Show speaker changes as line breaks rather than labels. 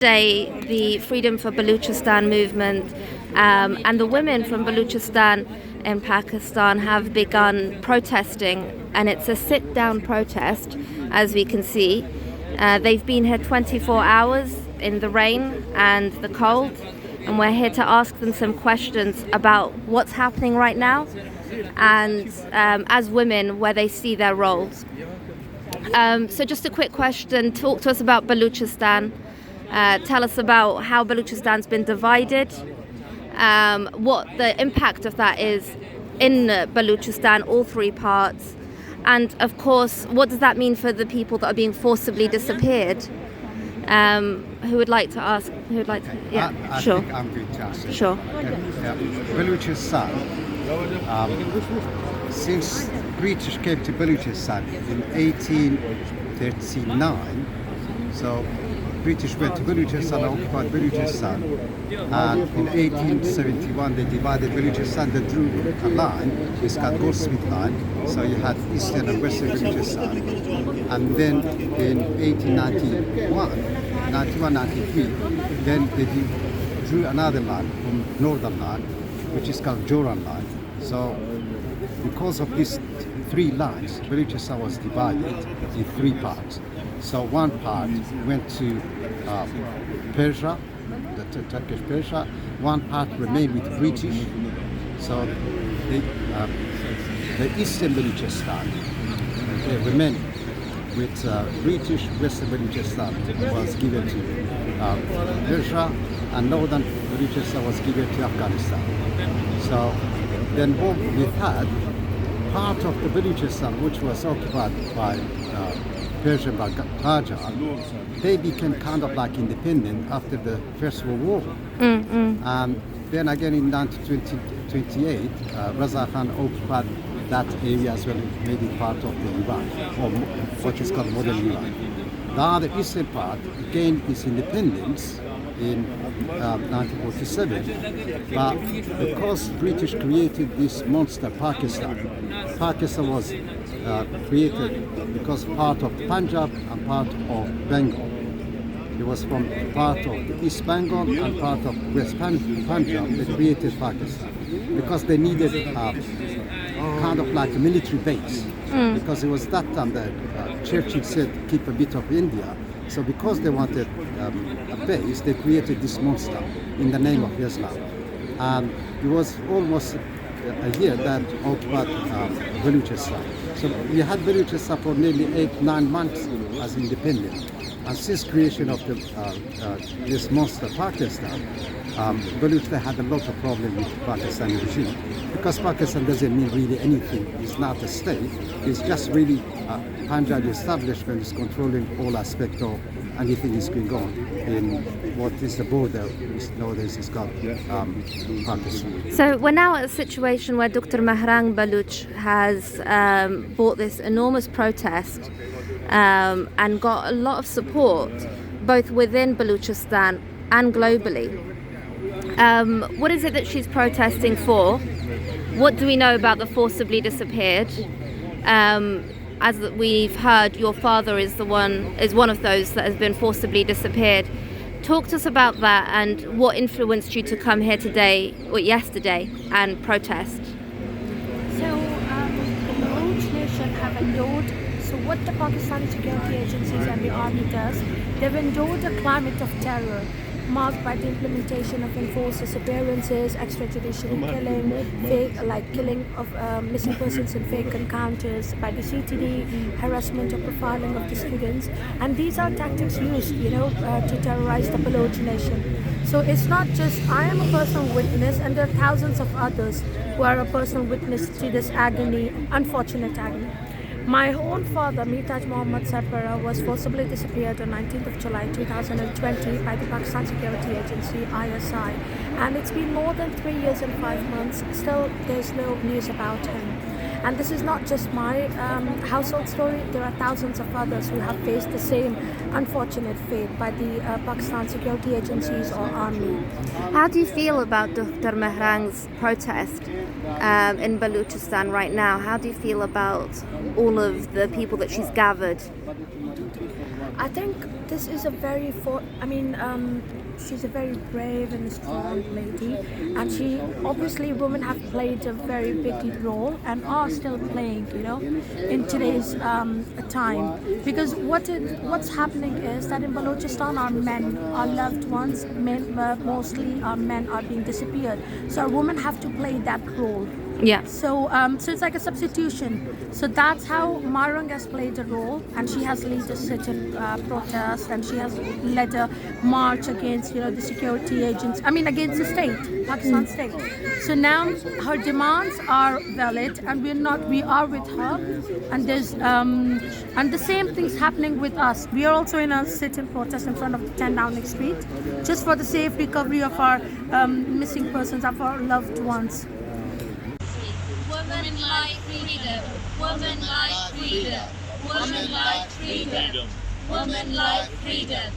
Today, the Freedom for Balochistan movement and the women from Balochistan in Pakistan have begun protesting, and it's a sit-down protest, as we can see. They've been here 24 hours in the rain and the cold, and we're here to ask them some questions about what's happening right now and as women, where they see their roles. So just a quick question, talk to us about Balochistan. Tell us about how Balochistan's been divided, what the impact of that is in Balochistan, all three parts, and of course, what does that mean for the people that are being forcibly disappeared? Who would like to ask? Who would like to? Yeah,
I
sure.
think I'm going to answer.
Sure.
Balochistan, since British came to Balochistan in 1839, so British went to Balochistan, occupied Balochistan, and in 1871 they divided Balochistan. They drew a line, it's called Goldsmith line, so you had eastern and western Balochistan, and then in 1891, then they drew another line from northern line, which is called Journo line. So because of these three lines, Balochistan was divided in three parts. So one part went to Persia, the Turkish Persia. One part remained with British. So the eastern Balochistan remained with British. Western Balochistan was given to Persia, and northern Balochistan was given to Afghanistan. So then what we had, part of the Balochistan which was occupied by Persian Raja, they became kind of like independent after the First World War. And then again in 1928, Raza Khan occupied that area as well, made it part of the Iran, or what is called modern Iran. Now the eastern part gained its independence in 1947, but because British created this monster Pakistan was created because part of Punjab and part of Bengal. It was from part of the East Bengal and part of West Punjab. They created Pakistan because they needed kind of like a military base, because it was that time that Churchill said keep a bit of India. So because they wanted a base, they created this monster in the name of Islam. And it was almost a year that occupied Balochistan. So we had Balochistan for nearly 8-9 months as independent. And since creation of this monster Pakistan, Balochistan had a lot of problems with the Pakistani regime, because Pakistan doesn't mean really anything. It's not a state. It's just really Punjabi establishment is controlling all aspects of anything is going on in what is the border, which nowadays is called Pakistan.
So we're now at a situation where Dr. Mahrang Baloch has brought this enormous protest and got a lot of support both within Balochistan and globally. What is it that she's protesting for? What do we know about the forcibly disappeared? As we've heard, your father is one of those that has been forcibly disappeared. Talk to us about that and what influenced you to come here today or yesterday and protest.
So the Baloch Nation have endured. So what the Pakistani security agencies and the army does, they've endured a climate of terror marked by the implementation of enforced disappearances, extrajudicial killing of missing persons in fake encounters by the CTD, harassment or profiling of the students, and these are tactics used, to terrorize the Baloch Nation. So it's not just I am a personal witness, and there are thousands of others who are a personal witness to this agony, unfortunate agony. My own father, Mitaj Mohammad Sarpara, was forcibly disappeared on 19th of July 2020 by the Pakistan Security Agency, ISI. And it's been more than 3 years and 5 months. Still, there's no news about him. And this is not just my household story. There are thousands of others who have faced the same unfortunate fate by the Pakistan security agencies or army.
How do you feel about Dr. Mahrang's protest in Balochistan right now? How do you feel about all of the people that she's gathered?
I think this is a very she's a very brave and strong lady, and she obviously women have played a very big role and are still playing, in today's time. Because what's happening is that in Balochistan, our men, our loved ones, mostly our men are being disappeared. So our women have to play that role.
Yeah.
So it's like a substitution. So that's how Marang has played a role, and she has led a certain protest, and she has led a march against, the security agents. Against the state, Pakistan state. So now her demands are valid, and we are with her. And there's and the same thing's happening with us. We are also in a sit-in protest in front of the 10 Downing Street, just for the safe recovery of our missing persons, of our loved ones.
Women like freedom. Women like freedom. Women like freedom. Women like freedom.